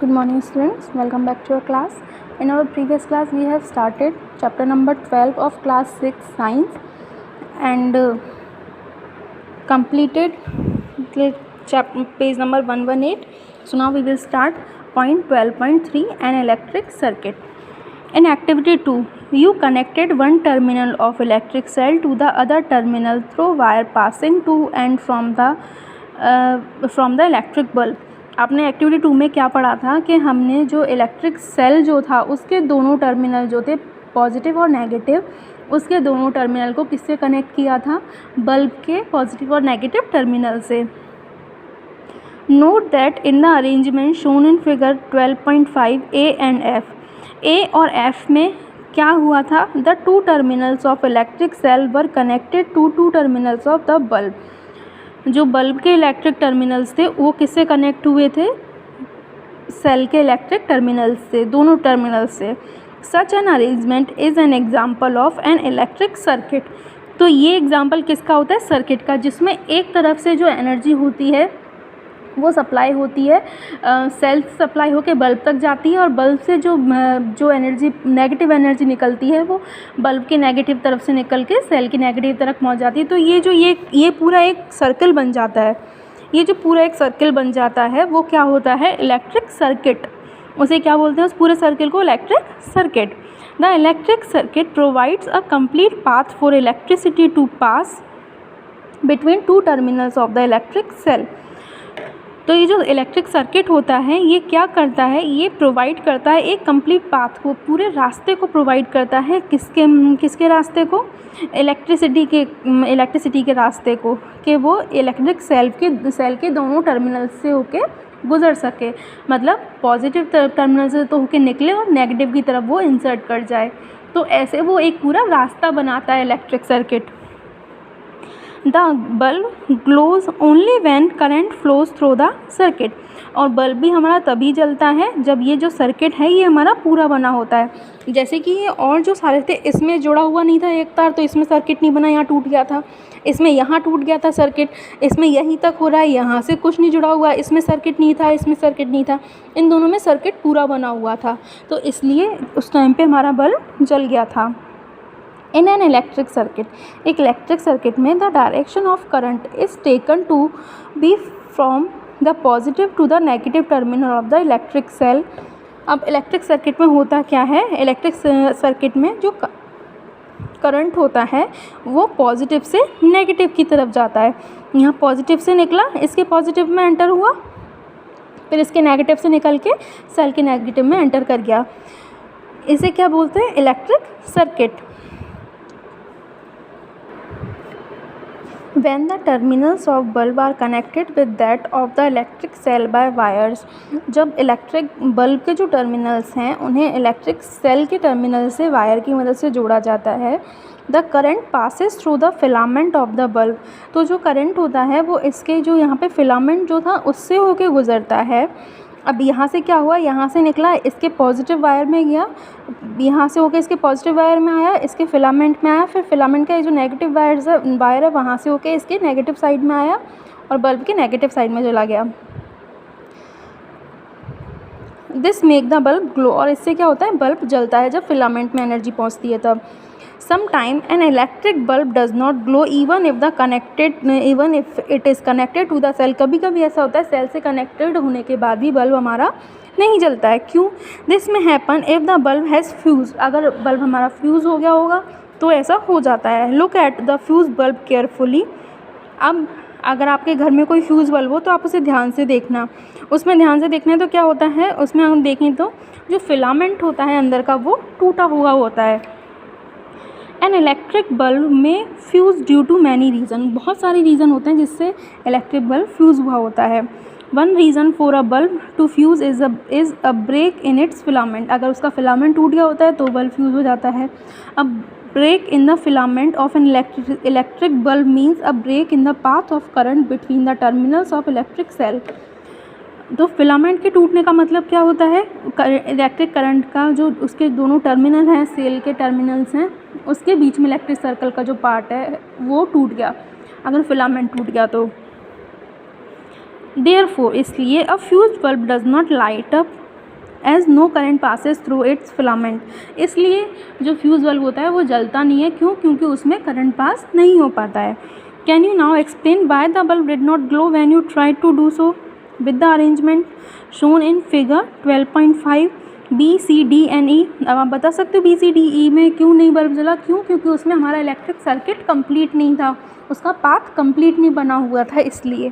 Good morning students, welcome back to our class. In our previous class we have started chapter number 12 of class 6 science and completed page number 118. So now we will start point 12.3 an electric circuit. In activity 2, you connected one terminal of electric cell to the other terminal through wire passing to and from the electric bulb. आपने activity 2 में क्या पढ़ा था कि हमने जो electric cell जो था उसके दोनों टर्मिनल जो थे पॉजिटिव और नेगेटिव, उसके दोनों टर्मिनल को किससे कनेक्ट किया था? बल्ब के पॉजिटिव और नेगेटिव टर्मिनल से. Note that in the arrangement shown in figure 12.5 A and F, A और एफ में क्या हुआ था? The two terminals of electric cell were connected to two terminals of the bulb. जो bulb के electric terminals थे वो किससे कनेक्ट हुए थे? सेल के इलेक्ट्रिक टर्मिनल्स से, दोनों टर्मिनल्स से. Such an arrangement is an example of an electric circuit. तो ये एग्जाम्पल किसका होता है? सर्किट का, जिसमें एक तरफ से जो एनर्जी होती है वो सप्लाई होती है, सेल से सप्लाई होकर बल्ब तक जाती है और बल्ब से जो एनर्जी नेगेटिव एनर्जी निकलती है वो बल्ब के नेगेटिव तरफ से निकल के सेल की नेगेटिव तरफ पहुंच जाती है. तो ये पूरा एक सर्कल बन जाता है. ये जो पूरा एक सर्कल बन जाता है वो क्या होता है? Electric circuit. उसे क्या बोलते हैं? उस पूरे सर्कल को electric circuit. The electric circuit provides a complete path for electricity to pass between two terminals of the electric cell. तो ये जो इलेक्ट्रिक सर्किट होता है ये क्या करता है? ये प्रोवाइड करता है एक कंप्लीट पाथ को, पूरे रास्ते को प्रोवाइड करता है. किसके रास्ते को? इलेक्ट्रिसिटी के रास्ते को, कि वो इलेक्ट्रिक सेल के दोनों टर्मिनल से होके गुजर सके. मतलब पॉजिटिव टर्मिनल से तो होके निकले और नेगेटिव की तरफ वो इंसर्ट कर जाए. तो ऐसे वो एक पूरा रास्ता बनाता है electric circuit. The bulb glows only when current flows through the circuit. और बल्ब भी हमारा तभी जलता है जब ये जो सर्किट है ये हमारा पूरा बना होता है. जैसे कि ये और जो सारे थे इसमें जुड़ा हुआ नहीं था एक तार, तो इसमें सर्किट नहीं बना, यहाँ टूट गया था. इसमें यहाँ टूट गया था सर्किट, इसमें यहीं तक हो रहा है, यहाँ से कुछ नहीं जुड़ा हुआ, इसमें सर्किट नहीं था, इसमें सर्किट नहीं था. इन दोनों में सर्किट पूरा बना हुआ था, तो इसलिए उस टाइम पे हमारा बल्ब जल गया था. इन एन इलेक्ट्रिक सर्किट, एक इलेक्ट्रिक सर्किट में the direction of current is taken to be from the positive to the negative terminal of the electric cell. अब इलेक्ट्रिक सर्किट में होता क्या है? इलेक्ट्रिक सर्किट में जो करंट होता है वो पॉजिटिव से नेगेटिव की तरफ जाता है. यहाँ पॉजिटिव से निकला, इसके पॉजिटिव में एंटर हुआ, फिर इसके नेगेटिव से निकल के सेल के नेगेटिव में एंटर कर गया. इसे क्या बोलते हैं? Electric circuit. When the terminals of bulb are connected with that of the electric cell by wires, जब इलेक्ट्रिक बल्ब के जो टर्मिनल्स हैं उन्हें इलेक्ट्रिक सेल के टर्मिनल से वायर की मदद से जोड़ा जाता है. The current passes through the filament of the bulb. तो जो करंट होता है वो इसके जो यहाँ पे फिलामेंट जो था उससे होके गुजरता है. अब यहाँ से क्या हुआ? यहाँ से निकला, इसके पॉजिटिव वायर में गया, यहाँ से होके इसके पॉजिटिव वायर में आया, इसके फिलामेंट में आया, फिर फिलामेंट का जो नेगेटिव वायर है वहाँ से होके इसके नेगेटिव साइड में आया और बल्ब के नेगेटिव साइड में चला गया. This make the bulb glow. और इससे क्या होता है? बल्ब जलता है जब फिलामेंट में एनर्जी पहुँचती है तब. Sometime an electric bulb does not glow even if it is connected to the cell. कभी कभी ऐसा होता है सेल से कनेक्टेड होने के बाद भी बल्ब हमारा नहीं जलता है. क्यों? This may happen if the bulb has fuse. अगर बल्ब हमारा फ्यूज़ हो गया होगा तो ऐसा हो जाता है. Look at the fuse bulb carefully. अब अगर आपके घर में कोई फ्यूज़ बल्ब हो तो आप उसे ध्यान से देखना. उसमें ध्यान से देखना है तो क्या होता है? उसमें हम देखें तो जो फिलामेंट होता है अंदर का वो टूटा हुआ होता है. An electric bulb may fuse due to many reason. बहुत सारे रीज़न होते हैं जिससे इलेक्ट्रिक बल्ब फ्यूज़ हुआ होता है. One reason for a bulb to fuse is a break in its filament. अगर उसका फिलामेंट टूट गया होता है तो बल्ब फ्यूज़ हो जाता है. अब break in the filament of an electric bulb means a break in the path of current between the terminals of electric cell. तो फिलामेंट के टूटने का मतलब क्या होता है? इलेक्ट्रिक करंट का जो उसके दोनों टर्मिनल हैं, सेल के टर्मिनल्स हैं, उसके बीच में इलेक्ट्रिक सर्कल का जो पार्ट है वो टूट गया अगर फिलामेंट टूट गया तो. देयरफॉर इसलिए a fuse bulb does not light up as no current passes through its filament. इसलिए जो फ्यूज़ बल्ब होता है वो जलता नहीं है। क्यों? क्योंकि उसमें करंट पास नहीं हो पाता है। Can you now explain why the bulb did not glow when you try to do so with the arrangement shown in figure 12.5 B C D and E. अब आप बता सकते हो बी सी डी ई में क्यों नहीं bulb जला? क्यों? क्योंकि उसमें हमारा इलेक्ट्रिक सर्किट कंप्लीट नहीं था, उसका पाथ कंप्लीट नहीं बना हुआ था, इसलिए।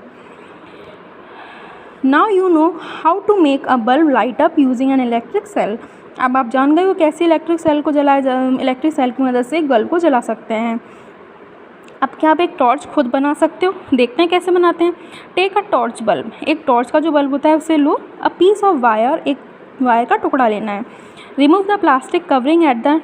Now you know how to make a bulb light up using an electric cell. अब आप जान गए हो कैसे इलेक्ट्रिक सेल को इलेक्ट्रिक सेल की मदद से एक बल्ब को जला सकते हैं। अब क्या आप एक टॉर्च खुद बना सकते हो? देखते हैं कैसे बनाते हैं। Take a torch bulb. एक टॉर्च का जो बल्ब होता है उसे लो। अ पीस ऑफ वायर, एक वायर का टुकड़ा लेना है। Remove the plastic covering at the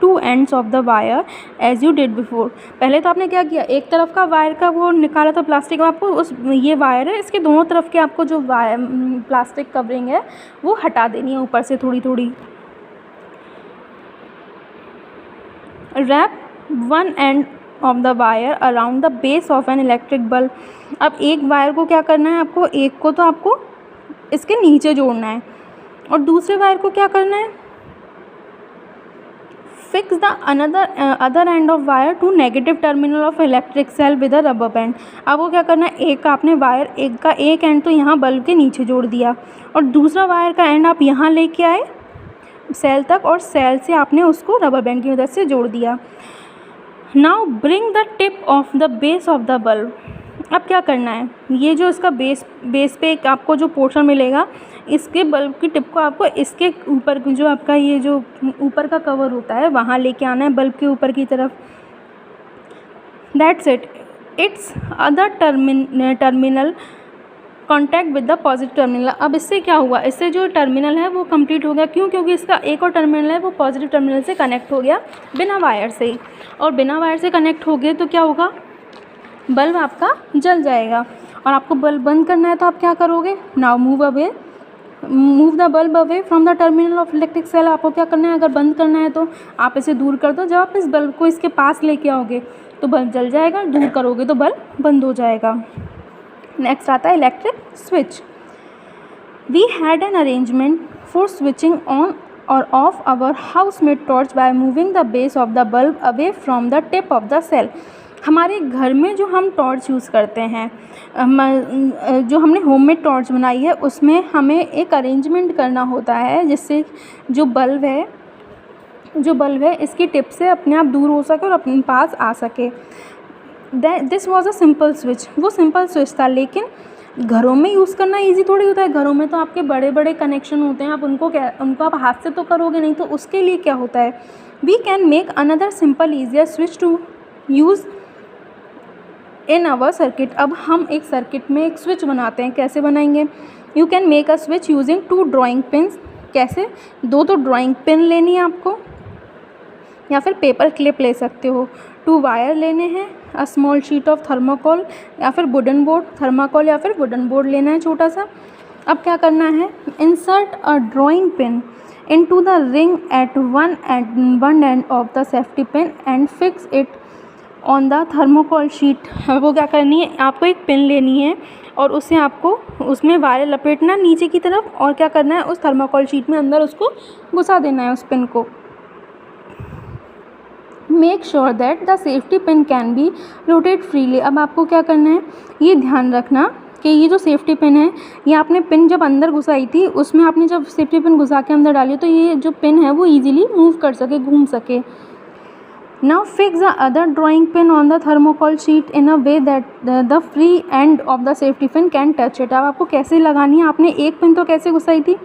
two ends of the wire as you did before. पहले तो आपने क्या किया, एक तरफ का वायर का वो निकाला था प्लास्टिक, आपको उस ये वायर है इसके दोनों तरफ के आपको जो वायर प्लास्टिक कवरिंग है वो हटा देनी है ऊपर से थोड़ी थोड़ी। Wrap one end of the wire around the base of an electric bulb. अब एक वायर को क्या करना है आपको, एक को तो आपको इसके नीचे जोड़ना है और दूसरे वायर को क्या करना है, fix the other end of wire to negative terminal of electric cell with a rubber band. अब वो क्या करना है, एक आपने वायर एक का एक एंड तो यहाँ बल्ब के नीचे जोड़ दिया और दूसरा वायर का एंड आप यहाँ लेके आए सेल तक और सेल से आपने उसको रबर बैंड की मदद से जोड़ दिया। Now bring the tip of the base of the bulb. अब क्या करना है, ये जो इसका बेस पे एक आपको जो पोर्शन मिलेगा, इसके बल्ब की टिप को आपको इसके ऊपर जो आपका ये जो ऊपर का कवर होता है वहाँ लेके आना है बल्ब के ऊपर की तरफ। That's it. It's other terminal contact with the positive terminal. अब इससे क्या हुआ, इससे जो टर्मिनल है वो कंप्लीट हो गया। क्यों? क्योंकि इसका एक और टर्मिनल है वो पॉजिटिव टर्मिनल से कनेक्ट हो गया बिना वायर से ही, और बिना वायर से कनेक्ट हो गए तो क्या होगा, बल्ब आपका जल जाएगा। और आपको बल्ब बंद करना है तो आप क्या करोगे, now move the bulb away from the terminal of electric cell. आपको क्या करना है, अगर बंद करना है तो आप इसे दूर कर दो। जब आप इस बल्ब को इसके पास लेके आओगे तो बल्ब जल जाएगा, दूर करोगे तो बल्ब बंद हो जाएगा। नेक्स्ट आता है electric switch. We had an arrangement for switching on और off our house made torch by moving the base of the bulb away from the tip of the cell. हमारे घर में जो हम टॉर्च यूज़ करते हैं, जो हमने होममेड टॉर्च बनाई है, उसमें हमें एक अरेंजमेंट करना होता है जिससे जो बल्ब है इसकी टिप से अपने आप दूर हो सके और अपने पास आ सके। This was a simple switch. वो सिंपल स्विच था, लेकिन घरों में यूज़ करना ईजी थोड़ी होता है। घरों में तो आपके बड़े बड़े कनेक्शन होते हैं, आप उनको आप हाथ से तो करोगे नहीं, तो उसके लिए क्या होता है, we can make another simple easier switch to use in our circuit. अब हम एक सर्किट में एक स्विच बनाते हैं। कैसे बनाएंगे, you can make a switch using 2 drawing pins. कैसे, 2 तो ड्राइंग पिन लेनी है आपको, या फिर पेपर क्लिप ले सकते हो। 2 वायर लेने हैं, a small sheet of thermocol या फिर वुडन बोर्ड, थर्माकोल या फिर वुडन बोर्ड लेना है छोटा सा। अब क्या करना है, insert a drawing pin into the ring at one end of the safety pin and fix it on the thermocol sheet. वो क्या करनी है, आपको एक पिन लेनी है और उससे आपको उसमें वायर लपेटना नीचे की तरफ, और क्या करना है, उस थर्माकोल शीट में अंदर उसको घुसा देना है उस पिन को। Make sure that the safety pin can be rotate freely. अब आपको क्या करना है, ये ध्यान रखना कि ये जो सेफ्टी पिन है, ये आपने पिन जब अंदर घुसाई थी उसमें आपने जब सेफ्टी पिन घुसा के अंदर डाली तो ये जो पिन है वो ईजिली मूव कर सके, घूम सके। Now fix the other drawing pin on the thermocol sheet in a way that the free end of the safety pin can touch it। अब आपको कैसे लगानी है, आपने एक पिन तो कैसे घुसाई थी,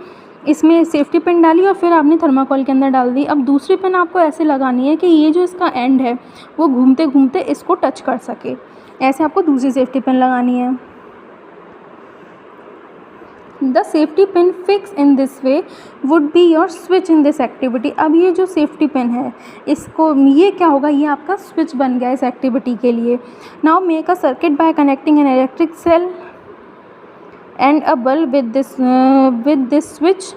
इसमें सेफ्टी पिन डाली और फिर आपने थर्माकोल के अंदर डाल दी। अब दूसरी पिन आपको ऐसे लगानी है कि ये जो इसका एंड है वो घूमते घूमते इसको टच कर सके। ऐसे आपको दूसरी सेफ्टी पिन लगानी है। The safety pin fix in this way would be your switch in this activity. अब ये जो सेफ्टी पिन है इसको, ये क्या होगा, ये आपका स्विच बन गया इस एक्टिविटी के लिए। Now make a circuit by connecting an electric cell and a bulb with this switch.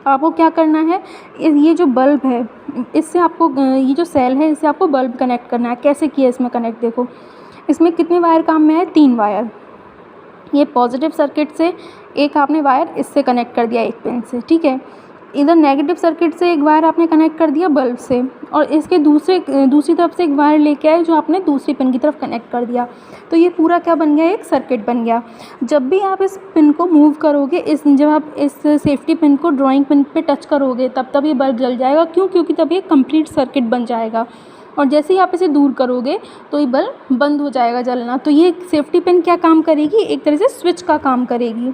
आपको क्या करना है, ये जो बल्ब है इससे आपको, ये जो सेल है इससे आपको बल्ब कनेक्ट करना है। कैसे किया इसमें कनेक्ट, देखो इसमें कितने वायर काम में है, 3 वायर। ये पॉजिटिव सर्किट से एक आपने वायर इससे कनेक्ट कर दिया एक पिन से, ठीक है। इधर नेगेटिव सर्किट से एक वायर आपने कनेक्ट कर दिया बल्ब से, और इसके दूसरी तरफ से एक वायर लेके आए जो आपने दूसरी पिन की तरफ कनेक्ट कर दिया। तो ये पूरा क्या बन गया, एक सर्किट बन गया। जब भी आप इस पिन को मूव करोगे, जब आप इस सेफ्टी पिन को ड्राइंग पिन पे टच करोगे तब ये बल्ब जल जाएगा। क्यों? क्योंकि तब ये कंप्लीट सर्किट बन जाएगा। और जैसे ही आप इसे दूर करोगे तो ये बल्ब बंद हो जाएगा जलना। तो ये सेफ्टी पिन क्या काम करेगी, एक तरह से स्विच का काम करेगी।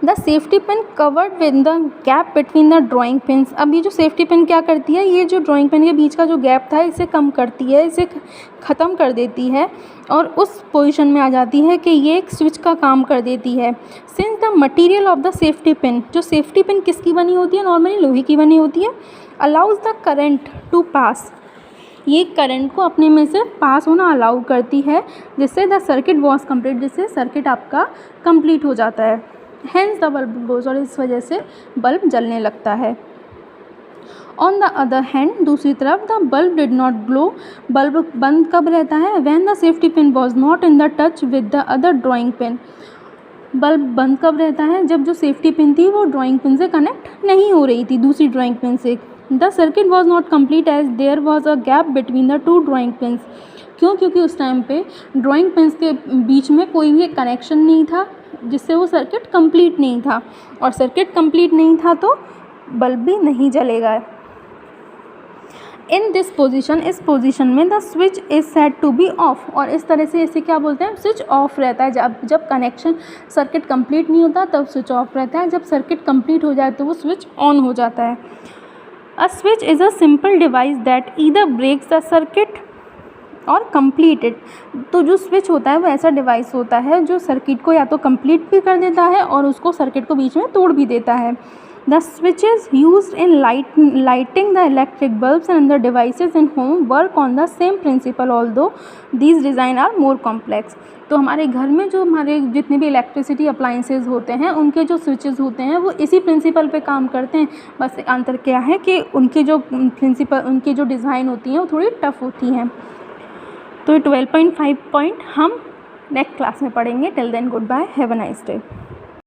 The safety pin covered with the gap between the drawing pins. अब ये जो सेफ्टी पिन क्या करती है, ये जो ड्राइंग पिन के बीच का जो गैप था इसे कम करती है, इसे ख़त्म कर देती है और उस पोजीशन में आ जाती है कि ये एक स्विच का काम कर देती है। Since the material of the safety pin, जो सेफ्टी पिन किसकी बनी होती है, नॉर्मली लोहे की बनी होती है, अलाउज़ द करंट टू पास, ये करंट को अपने में से पास होना अलाउ करती है, जिससे द सर्किट वॉज कंप्लीट, जिससे सर्किट आपका कंप्लीट हो जाता है। हेंस द बल्ब ग्लोज, और इस वजह से बल्ब जलने लगता है। ऑन द अदर हैंड, दूसरी तरफ the bulb did not glow, bulb बंद कब रहता है, when the safety pin was not in the touch with the other drawing pin. Bulb बंद कब रहता है, जब जो सेफ्टी पिन थी वो ड्राइंग पिन से कनेक्ट नहीं हो रही थी, दूसरी ड्राइंग पिन से। The circuit was not complete as there was a gap between the two drawing pins. क्यों? क्योंकि उस टाइम पे ड्राइंग पिन्स के बीच में कोई भी कनेक्शन नहीं था, जिससे वो सर्किट कंप्लीट नहीं था, और सर्किट कंप्लीट नहीं था तो बल्ब भी नहीं जलेगा। इन दिस पोजीशन, इस पोजीशन में the switch is set to be off, और इस तरह से इसे क्या बोलते हैं, स्विच ऑफ रहता है। जब कनेक्शन सर्किट कंप्लीट नहीं होता तब स्विच ऑफ रहता है, जब सर्किट कंप्लीट हो जाए तो वो स्विच ऑन हो जाता है। A switch is a simple device that either breaks the circuit or complete it. तो जो स्विच होता है वो ऐसा डिवाइस होता है जो सर्किट को या तो कंप्लीट भी कर देता है और उसको सर्किट को बीच में तोड़ भी देता है। The switches used in lighting the electric bulbs and other devices in home work on the same principle, although these design are more complex. तो हमारे घर में जो हमारे जितने भी इलेक्ट्रिसिटी अप्लाइंसेज होते हैं उनके जो स्विचेस होते हैं वो इसी प्रिंसिपल पे काम करते हैं। बस अंतर क्या है कि उनकी जो डिज़ाइन होती हैं वो थोड़ी टफ होती हैं। तो 12.5 पॉइंट हम नेक्स्ट क्लास में पढ़ेंगे। Till then goodbye, have a nice day.